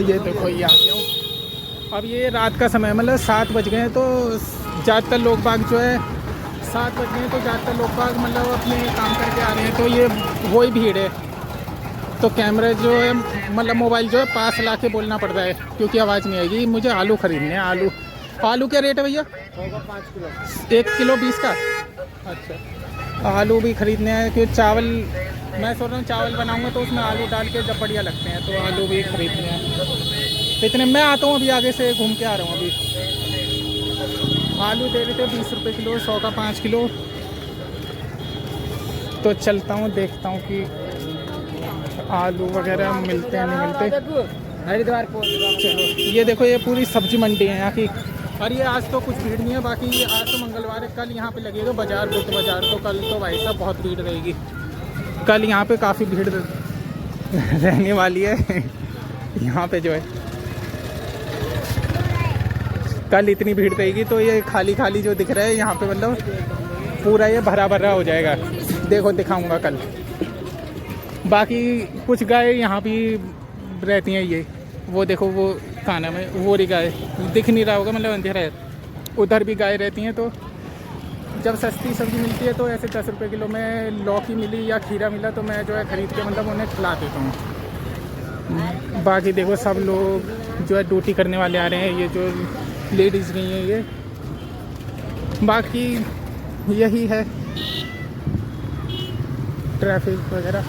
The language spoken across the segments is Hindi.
ये देखो ये आ गया हूँ। अब ये रात का समय मतलब 7 बज गए हैं, तो ज़्यादातर लोग बाग जो है 7 बज गए हैं, तो ज़्यादातर लोग बाग मतलब अपने काम करके आ रहे हैं, तो ये वही भीड़ है। तो कैमरे जो है मतलब मोबाइल जो है पास ला के बोलना पड़ रहा है, क्योंकि आवाज़ नहीं आएगी। मुझे आलू ख़रीदने हैं। आलू क्या रेट है भैया? 5 किलो। 1 किलो 20 का। अच्छा, आलू भी ख़रीदने हैं। फिर चावल मैं सोच रहा हूँ चावल बनाऊँगा तो उसमें आलू डाल के जब बढ़िया लगते हैं, तो आलू भी ख़रीदने हैं। तो इतने मैं आता हूँ, अभी आगे से घूम के आ रहा हूँ। अभी आलू दे रहे थे 20 रुपये किलो, 100 का 5 किलो। तो चलता हूँ, देखता हूँ कि आलू वगैरह मिलते हैं नहीं मिलते। हरिद्वार को चलो ये देखो, ये पूरी सब्जी मंडी है यहाँ की। और ये आज तो कुछ भीड़ नहीं है, बाकी आज तो मंगलवार है। कल यहाँ पे लगेगा बाज़ार, बुध बाज़ार, तो कल तो भाई साहब बहुत भीड़ रहेगी। कल यहाँ पे काफ़ी भीड़ रहने वाली है। यहाँ पे जो है कल इतनी भीड़ रहेगी, तो ये खाली खाली जो दिख रहा है यहाँ पे मतलब पूरा ये भरा भरा हो जाएगा। देखो दिखाऊंगा कल। बाकी कुछ गाय यहाँ भी रहती हैं। ये वो देखो, वो खाना में वो रही गाय दिख नहीं रहा होगा, मतलब अंधेरा है। उधर भी गाय रहती हैं। तो जब सस्ती सब्ज़ी मिलती है तो ऐसे 10 रुपये किलो में लौकी मिली या खीरा मिला, तो मैं जो है ख़रीद के मतलब उन्हें खिला देता हूँ। बाकी देखो सब लोग जो है ड्यूटी करने वाले आ रहे हैं। ये जो लेडीज़ नहीं है ये, बाकी यही है ट्रैफिक वगैरह।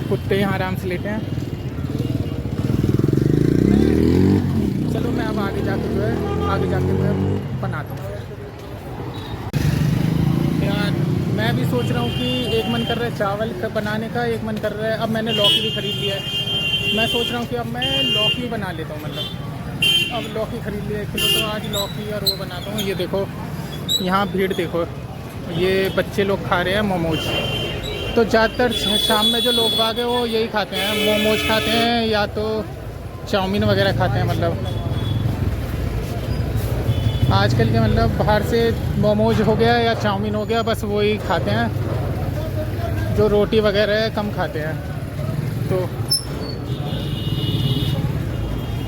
कुत्ते यहाँ आराम से लेटे हैं। चलो मैं अब आगे जाके जो है आगे जाके मैं बनाता हूँ यार। मैं भी सोच रहा हूँ कि एक मन कर रहा है चावल का बनाने का, एक मन कर रहा है। अब मैंने लौकी भी ख़रीद लिया है। मैं सोच रहा हूँ कि अब मैं लौकी बना लेता हूँ। मतलब अब लौकी ख़रीद लिया 1 किलो, तो आज लौकी और वो बनाता हूँ। ये देखो यहाँ भीड़ देखो, ये बच्चे लोग खा रहे हैं मोमोज। तो ज़्यादातर शाम में जो लोग बाग हैं वो यही खाते हैं, मोमोज खाते हैं या तो चाउमीन वगैरह खाते हैं। मतलब आजकल के मतलब बाहर से मोमोज हो गया या चाउमीन हो गया, बस वही खाते हैं। जो रोटी वगैरह है कम खाते हैं। तो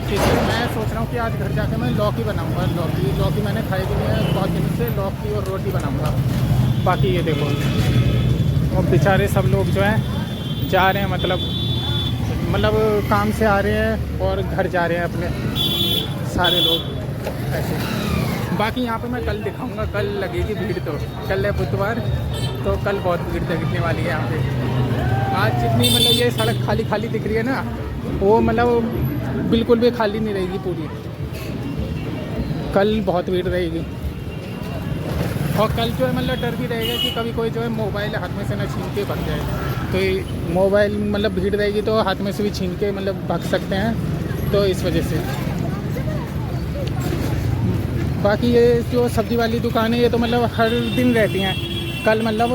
इसलिए मैं सोच रहा हूँ कि आज घर जाके मैं लौकी बनाऊँगा। लौकी मैंने खाई भी नहीं है बहुत दिन से। लौकी और रोटी बनाऊँगा। बाकी ये देखो, और बेचारे सब लोग जो हैं जा रहे हैं, मतलब काम से आ रहे हैं और घर जा रहे हैं अपने सारे लोग ऐसे। बाकी यहाँ पे मैं कल दिखाऊंगा, कल लगेगी भीड़। तो कल है बुधवार, तो कल बहुत भीड़ दिखने वाली है यहाँ पे। आज जितनी मतलब ये सड़क खाली खाली दिख रही है ना, वो मतलब बिल्कुल भी खाली नहीं रहेगी पूरी। कल बहुत भीड़ रहेगी। और कल जो है मतलब डर भी रहेगा कि कभी कोई जो है मोबाइल हाथ में से ना छीन के भाग जाए। तो मोबाइल मतलब भीड़ रहेगी तो हाथ में से भी छीन के मतलब भाग सकते हैं, तो इस वजह से। बाकी ये जो सब्ज़ी वाली दुकान है ये तो मतलब हर दिन रहती हैं। कल मतलब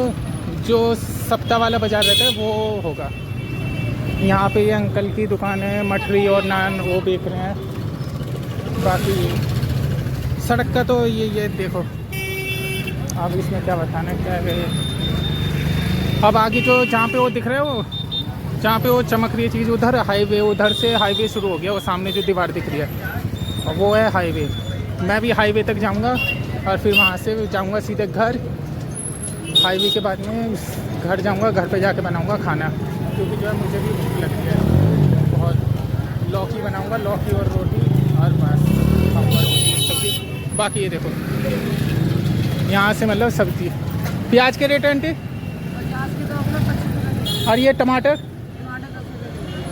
जो सप्ताह वाला बाज़ार रहता है वो होगा। यहाँ पे ये अंकल की दुकान है, मठरी और नान वो बेच रहे हैं। बाकी सड़क का तो ये देखो, अब इसमें क्या बताना है क्या है। अब आगे जो जहाँ पे वो दिख रहा है, वो जहाँ पे वो चमक रही है चीज़, उधर हाईवे, उधर से हाईवे शुरू हो गया। वो सामने जो दीवार दिख रही है वो है हाईवे। मैं भी हाईवे तक जाऊंगा और फिर वहाँ से जाऊंगा सीधे घर। हाईवे के बाद में घर जाऊंगा, घर पे जाके बनाऊंगा खाना, क्योंकि जो है मुझे भी भूख लगती है बहुत। लौकी बनाऊंगा, लौकी और रोटी, और बस खाऊंगा सब्ज़ी। बाकी ये देखो यहाँ से मतलब सब्ज़ी। प्याज के रेट है आंटी? 50 के 2 किलो। और ये टमाटर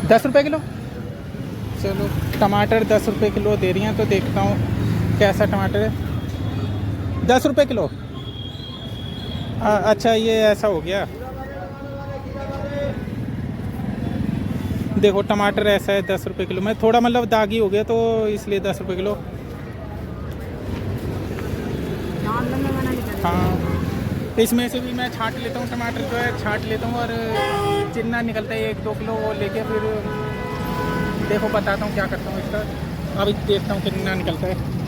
10 रुपये किलो। चलो टमाटर 10 रुपये किलो दे रही हैं, तो देखता हूँ कैसा टमाटर है। 10 रुपये किलो। अच्छा ये ऐसा हो गया। देखो टमाटर ऐसा है 10 रुपये किलो में, थोड़ा मतलब दागी हो गया तो इसलिए 10 रुपये किलो। हाँ, इसमें से भी मैं छांट लेता हूँ टमाटर, जो है छांट लेता हूँ, और जितना निकलता है 1-2 किलो वो लेके फिर देखो बताता हूँ क्या करता हूँ इसका। अभी देखता हूँ कितना निकलता है।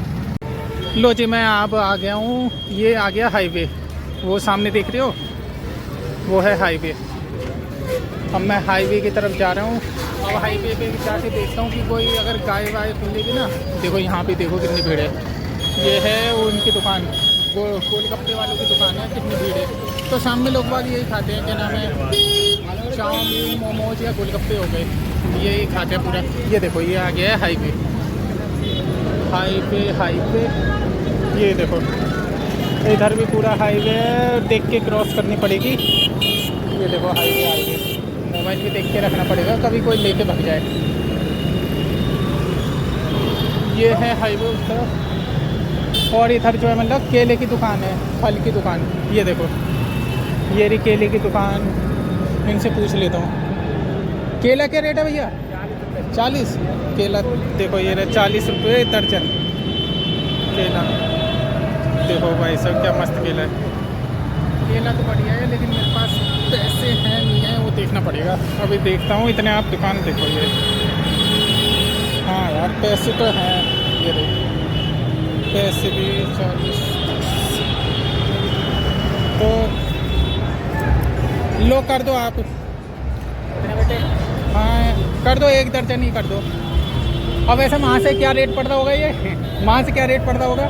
लो जी, मैं अब आ गया हूँ। ये आ गया हाईवे, वो सामने देख रहे हो वो है हाईवे। अब मैं हाईवे की तरफ जा रहा हूँ। अब हाईवे पे जाके देखता हूँ कि कोई अगर गाय वाय मिलेगी ना। देखो यहाँ पे देखो कितनी भीड़ है। ये है उनकी दुकान, वो गोलगप्पे वालों की दुकान है, कितनी भीड़ है। तो शाम में लोग बाग यही खाते हैं, क्या नाम है, चाउमीन मोमोज या गोलगप्पे हो गए, यही खाते हैं पूरा। ये देखो ये आ गया है हाईवे, हाईवे हाईवे। ये देखो इधर भी पूरा हाईवे है, देख के क्रॉस करनी पड़ेगी। ये देखो हाईवे हाईवे, मोबाइल भी देख के रखना पड़ेगा, कभी कोई लेके भाग जाए। ये है हाईवे उस तरफ। और इधर जो है मतलब केले की दुकान है, फल की दुकान। ये देखो ये रही केले की दुकान, इनसे पूछ लेता हूँ केला क्या रेट है भैया? 40 केला। देखो ये रहे 40 रुपये दर्जन केला। देखो भाई साहब क्या मस्त केला है। केला तो बढ़िया है, लेकिन मेरे पास पैसे हैं नहीं है, वो देखना पड़ेगा। अभी देखता हूँ, इतने आप दुकान देखो ये। हाँ यार पैसे तो हैं, ये देखो पैसे भी 40। तो लो कर दो आप बेटे। हाँ कर दो, 1 दर्जन ही कर दो। अब वैसे वहाँ से क्या रेट पड़ता होगा, ये वहाँ से क्या रेट पड़ता होगा?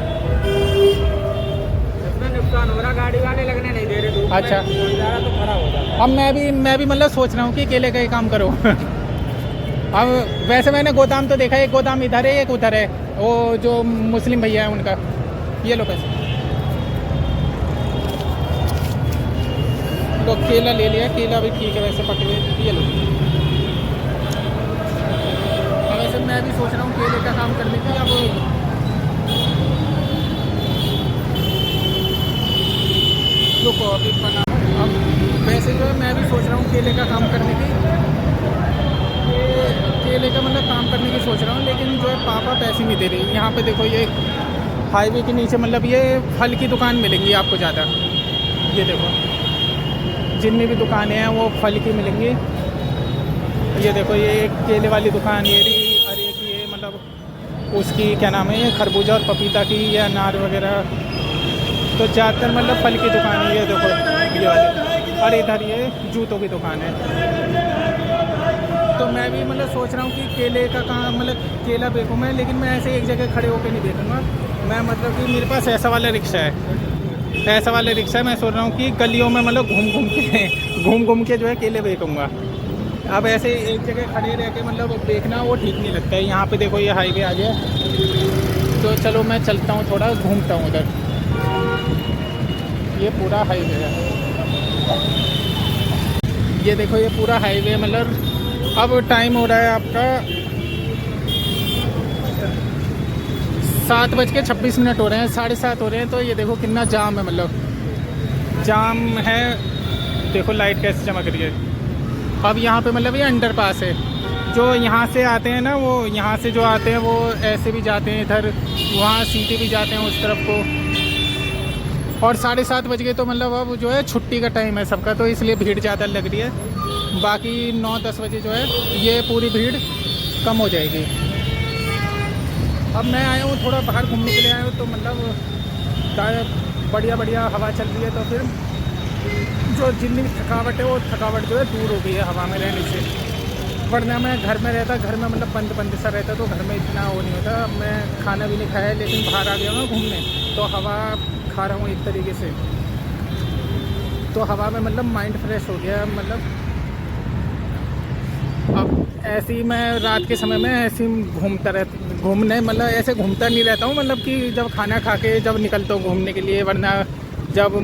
नुकसान हो रहा, गाड़ी वाले लगने नहीं दे रहे। अच्छा तो खराब हो जाता। अब मैं भी मतलब सोच रहा हूँ कि केले का ही काम करो। अब वैसे मैंने गोदाम तो देखा है, एक गोदाम इधर है एक उधर है, वो जो मुस्लिम भैया है उनका। ये लो पैसे, तो केला ले लिया, केला भी ठीक है वैसे पके हुए। ये लो। अब वैसे मैं भी सोच रहा हूँ केले का काम करने की। अब रुको अभी बना। अब वैसे जो है मैं भी सोच रहा हूँ केले का काम करने की, केले का मतलब काम करने की सोच रहा हूँ, लेकिन जो है पापा पैसे नहीं दे रही। यहाँ पे देखो ये हाईवे के नीचे मतलब ये फल की दुकान मिलेंगी आपको ज़्यादा। ये देखो जितनी भी दुकानें हैं वो फल की मिलेंगी। ये देखो ये एक केले वाली दुकान, ये रही। और एक ये मतलब उसकी क्या नाम है, ये खरबूजा और पपीता की या अनार वगैरह। तो ज़्यादातर मतलब फल की दुकान है। ये देखो ये वाली। और इधर ये जूतों की दुकान है। तो मैं भी मतलब सोच रहा हूँ कि केले का काम मतलब केला बेचूँ मैं, लेकिन मैं ऐसे एक जगह खड़े होकर नहीं बेचूँगा मैं। मतलब कि मेरे पास ऐसा वाला रिक्शा है, ऐसा वाला रिक्शा है। मैं सोच रहा हूँ कि गलियों में मतलब घूम घूम के जो है केले बेचूँगा। अब ऐसे एक जगह खड़े रह के मतलब बेचना वो ठीक नहीं लगता है। यहाँ पे देखो ये हाईवे आ गया, तो चलो मैं चलता हूँ, थोड़ा घूमता हूँ उधर। ये पूरा हाईवे है, ये देखो ये पूरा हाईवे। मतलब अब टाइम हो रहा है आपका 7:26 हो रहे हैं, 7:30 हो रहे हैं। तो ये देखो कितना जाम है, मतलब जाम है। देखो लाइट कैसे चमक रही है। अब यहाँ पे मतलब ये अंडरपास है, जो यहाँ से आते हैं ना, वो यहाँ से जो आते हैं वो ऐसे भी जाते हैं इधर, वहाँ सीधे भी जाते हैं उस तरफ को। और 7:30 बज गए, तो मतलब अब जो है छुट्टी का टाइम है सबका, तो इसलिए भीड़ ज़्यादा लग रही है। बाकी 9-10 बजे जो है ये पूरी भीड़ कम हो जाएगी। अब मैं आया हूँ थोड़ा बाहर घूमने के लिए आया हूँ, तो मतलब बढ़िया हवा चल रही है। तो फिर जो जितनी थकावट है वो थकावट जो है दूर हो गई है हवा में रहने से। वरना मैं घर में रहता, घर में मतलब बंद सा रहता, तो घर में इतना वो नहीं होता। मैं खाना भी नहीं खाया, लेकिन बाहर आ गया हूँ घूमने, तो हवा खा रहा हूँ एक तरीके से। तो हवा में मतलब माइंड फ्रेश हो गया। मतलब अब ऐसे ही मैं रात के समय में ऐसे ही घूमने मतलब ऐसे घूमता नहीं रहता हूँ। मतलब कि जब खाना खा के जब निकलता हूँ घूमने के लिए, वरना जब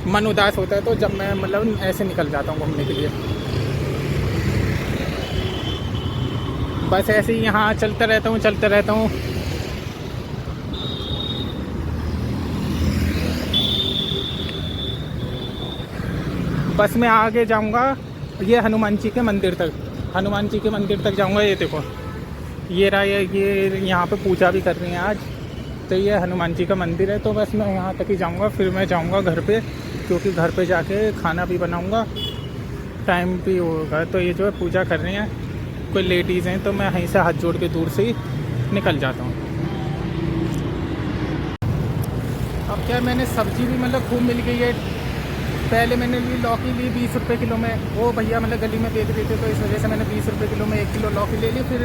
मन उदास होता है तो जब मैं मतलब ऐसे निकल जाता हूँ घूमने के लिए। बस ऐसे ही यहाँ चलता रहता हूँ। बस मैं आगे जाऊँगा ये हनुमान जी के मंदिर तक, हनुमान जी के मंदिर तक जाऊँगा। ये देखो ये रहा, ये यहाँ पे पूजा भी कर रही हैं आज, तो ये हनुमान जी का मंदिर है। तो बस मैं यहाँ तक ही जाऊँगा, फिर मैं जाऊँगा घर पे, क्योंकि घर पे जाके खाना भी बनाऊँगा, टाइम भी होगा। तो ये जो है पूजा कर रही हैं, कोई लेडीज़ हैं, तो मैं यहीं से हाथ जोड़ के दूर से ही निकल जाता हूँ। अब क्या मैंने सब्ज़ी भी मतलब खूब मिल गई है पहले मैंने ली लौकी ली 20 रुपये किलो में, वो भैया मतलब गली में बेच रहे थे तो इस वजह से मैंने 20 रुपये किलो में 1 किलो लौकी ले ली। फिर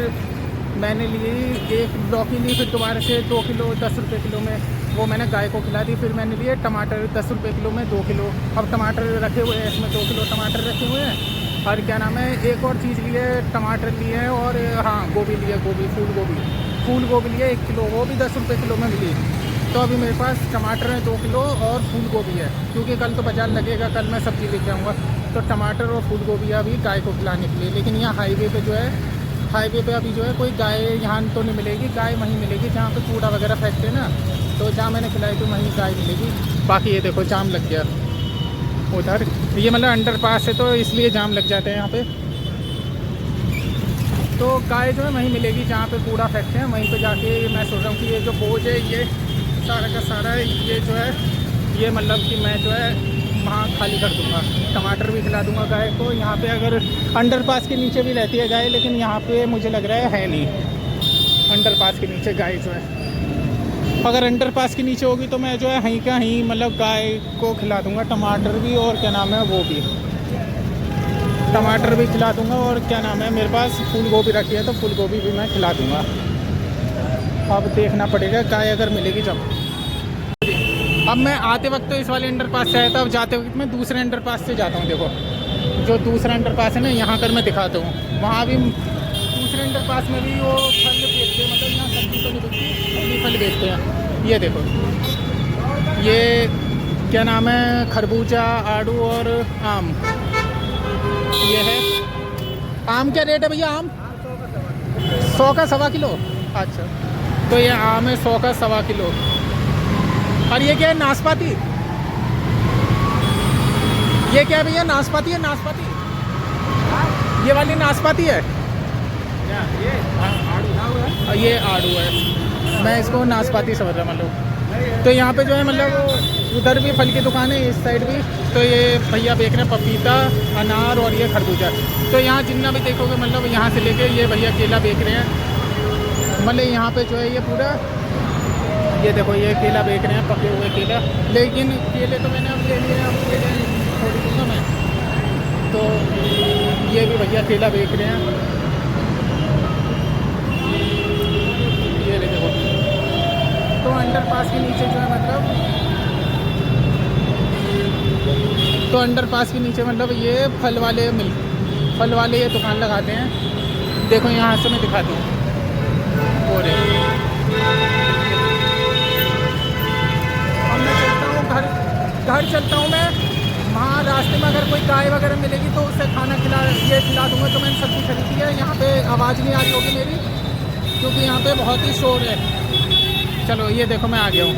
मैंने ली एक लौकी ली, फिर दोबारा से 2 किलो 10 रुपये किलो में, वो मैंने गाय को खिला दी। फिर मैंने लिए टमाटर 10 रुपये किलो में 2 किलो। अब टमाटर रखे हुए हैं, इसमें 2 किलो टमाटर रखे हुए हैं। और क्या नाम है, एक और चीज़ लिए, टमाटर लिए हैं, और हाँ गोभी लिए, गोभी फूल गोभी लिए 1 किलो, वो भी 10 रुपये किलो में मिली। तो अभी मेरे पास टमाटर है 2 किलो और फूल गोभी है, क्योंकि कल तो बाजार लगेगा, कल मैं सब्ज़ी लेके आऊँगा। तो टमाटर और फूल गोभी अभी गाय को खिलाने के लिए। लेकिन यहाँ हाईवे पे जो है, हाईवे पे अभी जो है कोई गाय यहाँ तो नहीं मिलेगी, गाय वहीं मिलेगी जहाँ पे कूड़ा वगैरह फेंकते हैं ना, तो जहाँ मैंने खिलाई तो वहीं गाय मिलेगी। बाकी ये देखो जाम लग गया उधर, ये मतलब अंडरपास है तो इसलिए जाम लग जाते हैं यहाँ पे। तो गाय जो है वहीं मिलेगी जहाँ पे कूड़ा फेंकते हैं, वहीं पे जाके मैं सोच रहा हूँ कि ये जो बोझ है ये सारा का सारा ये जो है ये मतलब कि मैं जो है वहाँ खाली कर दूँगा। टमाटर भी खिला दूँगा गाय को। यहाँ पे अगर अंडरपास के नीचे भी रहती है गाय, लेकिन यहाँ पे मुझे लग रहा है नहीं अंडरपास के नीचे गाय जो है। अगर अंडरपास के नीचे होगी तो मैं जो है कहीं का कहीं मतलब गाय को खिला दूँगा टमाटर भी, और क्या नाम है वो भी टमाटर भी खिला दूँगा, और क्या नाम है मेरे पास फूल गोभी रखी है तो फूल गोभी भी मैं खिला दूँगा। अब देखना पड़ेगा गाय अगर मिलेगी जब। अब मैं आते वक्त तो इस वाले अंडरपास से आया था, अब जाते वक्त मैं दूसरे अंडरपास से जाता हूँ। देखो जो दूसरा अंडरपास है ना, यहाँ कर मैं दिखाता हूँ, वहाँ भी दूसरे अंडरपास में भी वो फल बेचते हैं, मतलब यहाँ सब्जी तो नहीं बिकती, फल बेचते हैं। ये देखो ये क्या नाम है, खरबूजा, आड़ू और आम। ये है आम, क्या रेट है भैया आम? 100 का 1.25 किलो। अच्छा, तो ये आम है 100 का 1.25 किलो। और ये क्या है, नाशपाती? ये क्या है भैया, नाशपाती है? नाशपाती ये वाली नाशपाती है? ये आड़ू है, मैं इसको नाशपाती समझ रहा मतलब। तो यहाँ पे जो है मतलब उधर भी फल की दुकान है, इस साइड भी। तो ये भैया बेच रहे हैं पपीता, अनार और ये खरबूजा। तो यहाँ जितना भी देखोगे मतलब यहाँ से लेके ये भैया केला बेच रहे हैं, मतलब यहाँ पे जो है ये पूरा, ये देखो ये केला बेच रहे हैं, पके हुए केला। लेकिन केले तो मैंने अब ले लिए, अब केले छोड़ दूँगा मैं। तो ये भी भैया केला बेच रहे हैं, ये देखो। तो अंडरपास के नीचे जो है मतलब, तो अंडरपास के नीचे मतलब ये फल वाले ये दुकान लगाते हैं। देखो यहाँ से मैं दिखाती हूँ, और मैं चलता हूँ घर चलता हूँ मैं। वहाँ रास्ते में अगर कोई गाय वगैरह मिलेगी तो उसे खाना खिला दूँगा। तो मैंने सब्ज़ी खरीदी है। यहाँ पे आवाज़ नहीं आ रही होगी मेरी, क्योंकि यहाँ पे बहुत ही शोर है। चलो ये देखो मैं आ गया हूँ,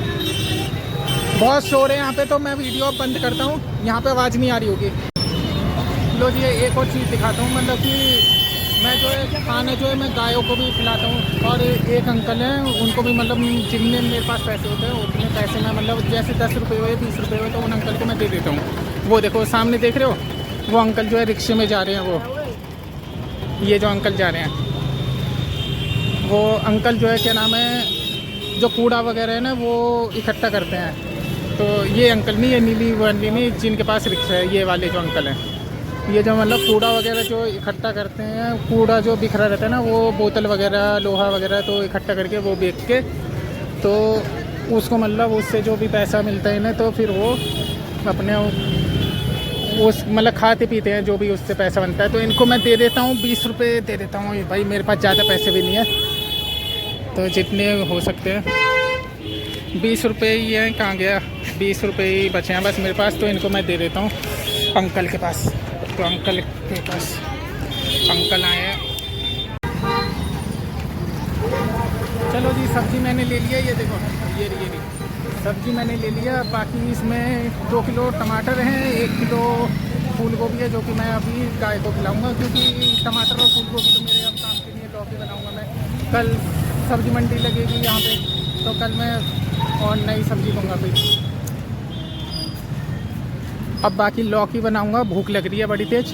बहुत शोर है यहाँ पे, तो मैं वीडियो बंद करता हूँ, यहाँ पे आवाज़ नहीं आ रही होगी। लो जी एक और चीज़ दिखाता हूँ, मतलब कि मैं जो है खाना जो है मैं गायों को भी खिलाता हूँ। और एक अंकल हैं, उनको भी मतलब जितने मेरे पास पैसे होते हैं उतने पैसे में मतलब जैसे 10 रुपये हुए 20 रुपये हुए तो उन अंकल को मैं दे देता हूँ। वो देखो सामने देख रहे हो, वो अंकल जो है रिक्शे में जा रहे हैं, वो ये जो अंकल जा रहे हैं, वो अंकल जो है क्या नाम है, जो कूड़ा वगैरह है ना वो इकट्ठा करते हैं। तो ये अंकल नहीं, ये नीली वाली नहीं, जिनके पास रिक्शा है, ये वाले जो अंकल हैं, ये जो मतलब कूड़ा वगैरह जो इकट्ठा करते हैं, कूड़ा जो बिखरा रहता है ना, वो बोतल वगैरह लोहा वगैरह तो इकट्ठा करके वो बेच के, तो उसको मतलब उससे जो भी पैसा मिलता है ना, तो फिर वो अपने उस मतलब खाते पीते हैं जो भी उससे पैसा बनता है। तो इनको मैं दे देता हूँ 20 रुपये दे देता हूँ भाई, मेरे पास ज़्यादा पैसे भी नहीं है, तो जितने हो सकते हैं 20 रुपये ही हैं। कहाँ गया, 20 रुपये ही बचे हैं बस मेरे पास, तो इनको मैं दे देता हूँ अंकल के पास। तो अंकल के पास अंकल आए हैं। चलो जी सब्ज़ी मैंने ले लिया, ये देखो ये सब्ज़ी मैंने ले लिया। बाकी इसमें 2 किलो टमाटर हैं, 1 किलो फूल गोभी है, जो कि मैं अभी गाय को खिलाऊँगा, क्योंकि टमाटर और फूल गोभी तो मेरे अब काम के लिए लौकी बनाऊँगा मैं। कल सब्ज़ी मंडी लगेगी यहाँ पे, तो कल मैं और नई सब्ज़ी दूँगा फिर। अब बाकी लौकी बनाऊँगा, भूख लग रही है बड़ी तेज़,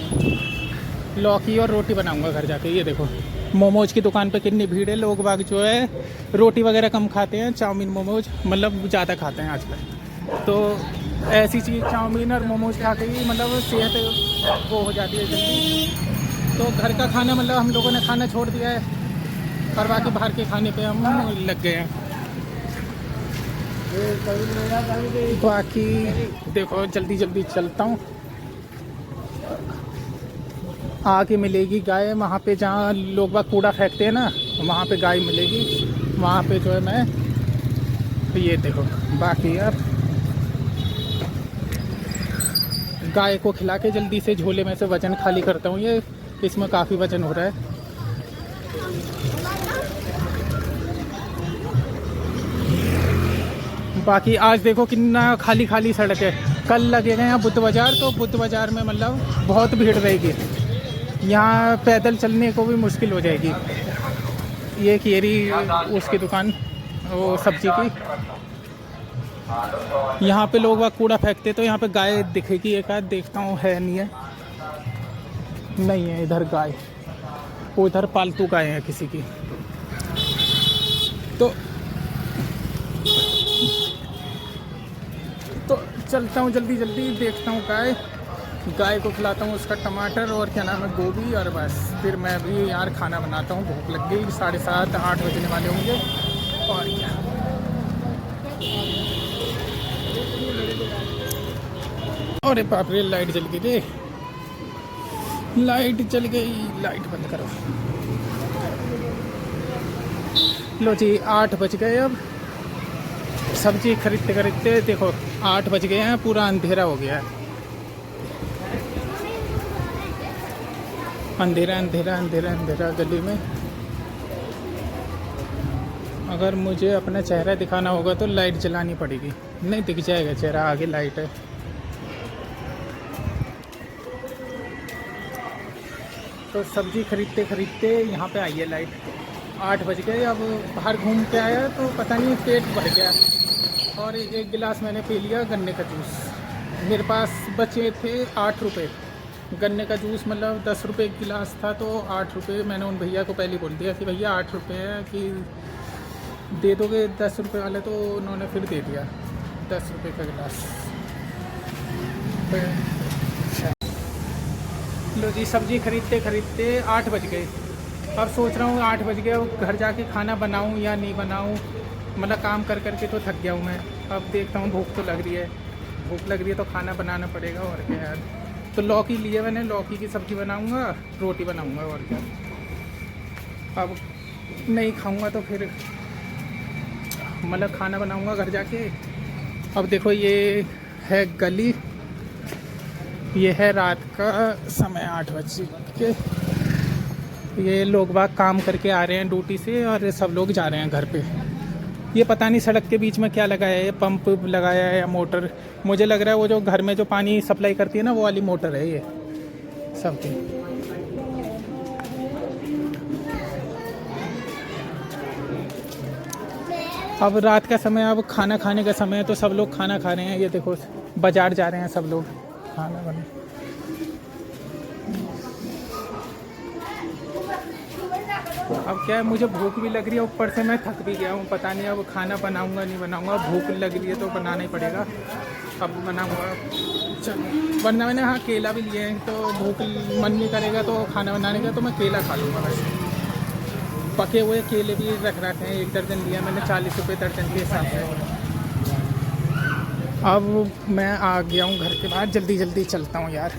लौकी और रोटी बनाऊँगा घर जाके। ये देखो मोमोज की दुकान पे कितनी भीड़ है, लोग बाग जो है रोटी वगैरह कम खाते हैं, चाउमीन मोमोज मतलब ज़्यादा खाते हैं आजकल। तो ऐसी चीज़ चाउमीन और मोमोज खा के ही मतलब सेहत वो हो जाती है जल्दी। तो घर का खाना मतलब हम लोगों ने खाना छोड़ दिया है और बाकी बाहर के खाने पे हम लग गए हैं। बाकी देखो जल्दी जल्दी चलता हूँ। आगे मिलेगी गाय वहाँ पे जहाँ लोग बाग कूड़ा फेंकते हैं ना, वहाँ पे गाय मिलेगी। वहाँ पे जो है मैं तो ये देखो। बाकी अब गाय को खिला के जल्दी से झोले में से वज़न खाली करता हूँ। ये इसमें काफ़ी वज़न हो रहा है। बाकी आज देखो कितना खाली खाली सड़क है। कल लगेगा यहाँ बुद्ध बाज़ार, तो बुद्ध बाज़ार में मतलब बहुत भीड़ रहेगी। यहाँ पैदल चलने को भी मुश्किल हो जाएगी। ये केरी उसकी दुकान वो सब्जी की, यहाँ पे लोग वह कूड़ा फेंकते तो यहाँ पे गाय दिखेगी एक आध। देखता हूँ है नहीं है, नहीं है इधर गाय। उधर पालतू गाय है किसी की। तो चलता हूँ जल्दी जल्दी, देखता हूँ गाय को खिलाता हूँ उसका टमाटर और क्या नाम है गोभी, और बस फिर मैं भी यार खाना बनाता हूँ। भूख लग गई, 7:30-8 बजने वाले होंगे। और क्या अरे बाप रे लाइट जल गई रे, लाइट जल गई। लाइट बंद करो। लो जी 8 बज गए। अब सब्जी खरीदते खरीदते देखो 8 बज गए हैं, पूरा अंधेरा हो गया है। अंधेरा अंधेरा अंधेरा अंधेरा गली में। अगर मुझे अपना चेहरा दिखाना होगा तो लाइट जलानी पड़ेगी। नहीं दिख जाएगा चेहरा, आगे लाइट है। तो सब्जी खरीदते खरीदते यहाँ पे आई है लाइट। 8 बज गए। अब बाहर घूम के आया तो पता नहीं पेट भर गया, और एक गिलास मैंने पी लिया गन्ने का जूस। मेरे पास बचे थे 8 रुपये। गन्ने का जूस मतलब 10 रुपये गिलास था, तो 8 रुपये। मैंने उन भैया को पहले बोल दिया कि भैया 8 रुपये है कि दे दोगे 10 रुपये वाले, तो उन्होंने फिर दे दिया 10 रुपये का गिलास। लो जी सब्जी खरीदते खरीदते 8 बज गए। अब सोच रहा हूँ 8 बज गए, अब घर जाके खाना बनाऊँ या नहीं बनाऊँ। मतलब काम कर करके तो थक गया हूँ मैं। अब देखता हूँ, भूख तो लग रही है, भूख लग रही है तो खाना बनाना पड़ेगा। और क्या यार, तो लौकी लिए मैंने, लौकी की सब्ज़ी बनाऊँगा, रोटी बनाऊँगा। और क्या, अब नहीं खाऊँगा तो फिर मतलब खाना बनाऊँगा घर जाके। अब देखो ये है गली, ये है रात का समय 8 बजे के। ये लोग बाग काम करके आ रहे हैं ड्यूटी से, और सब लोग जा रहे हैं घर पे। ये पता नहीं सड़क के बीच में क्या लगाया है, ये पंप लगाया है या मोटर। मुझे लग रहा है वो जो घर में जो पानी सप्लाई करती है ना, वो वाली मोटर है ये सबकी। अब रात का समय, अब खाना खाने का समय है, तो सब लोग खाना खा रहे हैं। ये देखो बाजार जा रहे हैं सब लोग खाना बना। अब क्या है, मुझे भूख भी लग रही है, ऊपर से मैं थक भी गया हूँ। पता नहीं अब खाना बनाऊँगा नहीं बनाऊँगा। भूख लग रही है तो बनाना ही पड़ेगा। अब बनाऊँगा चलो, वरना मैंने हाँ केला भी लिए हैं, तो भूख मन नहीं करेगा तो खाना बनाने का, तो मैं केला खा लूँगा। वैसे पके हुए केले भी रख रखे हैं, 1 दर्जन लिया मैंने, 40 रुपये दर्जन के हिसाब से। अब मैं आ गया हूँ घर के बाहर, जल्दी जल्दी चलता हूँ यार।